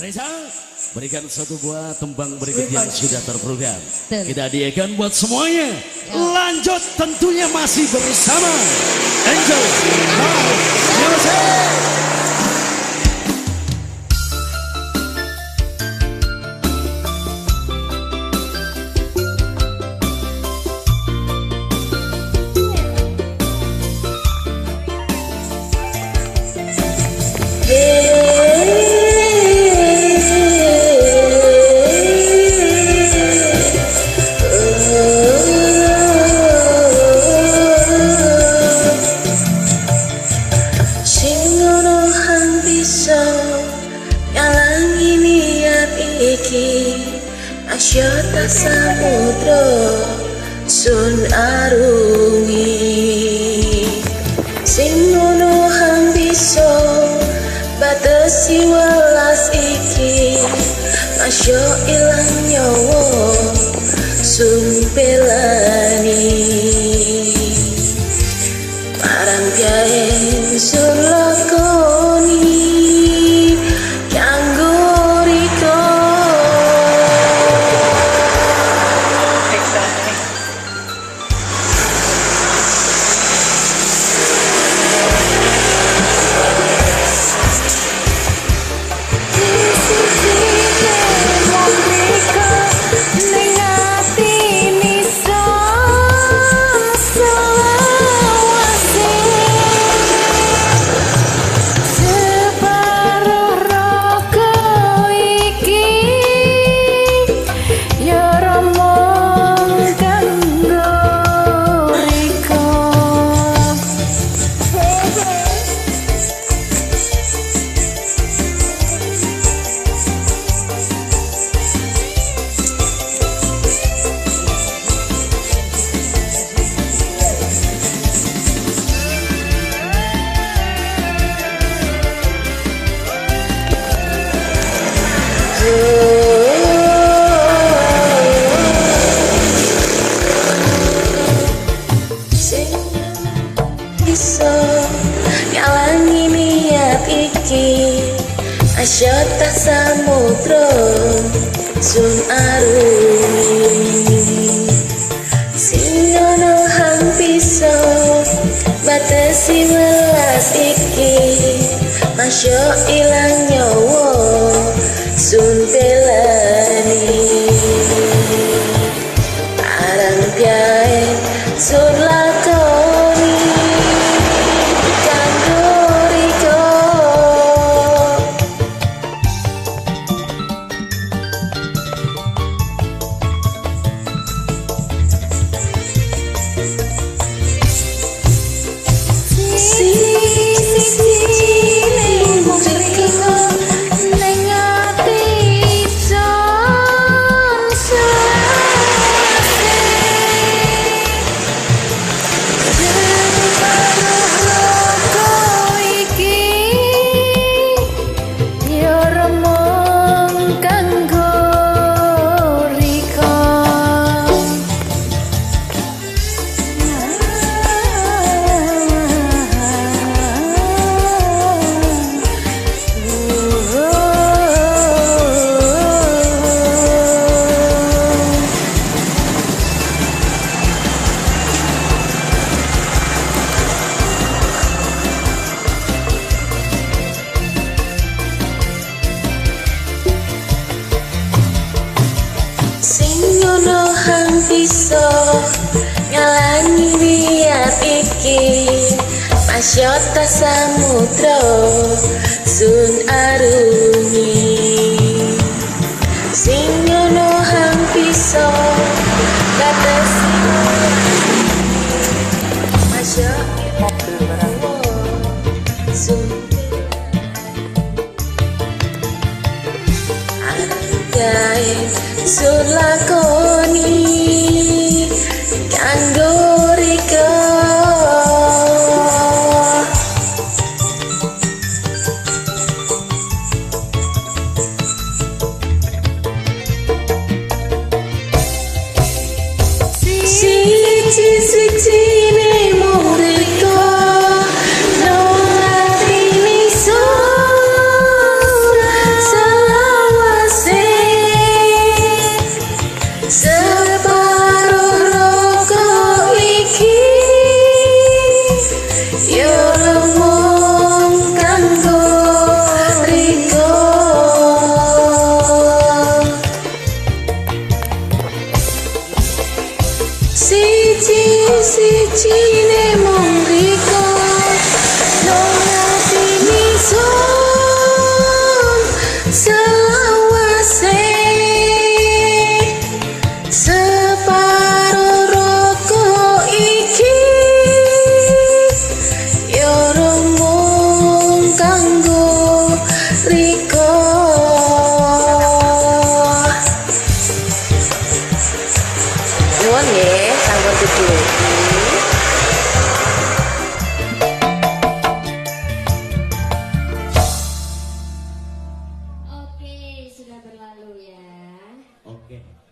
Reza, berikan satu buah tembang berikut yang sudah terprogram. Kita hadiahkan buat semuanya. Lanjut tentunya masih bersama Angel Music. Asyata samudra sun arungi sing ngono hang bisa batesi welas iki masya ilang nyawa sun pelani marang piaen sun lakoni ngalangi niat iki asyata samudra sun arungi sing ono hang bisa batesi welas iki masya ilang nyawa sun pelani arang piae sun lakoni bisa ngalangi niat iki asyata samudra sun arungi sing ngono hang bisa batesi masya sun argae sun lakoni So sudah berlalu ya. Oke.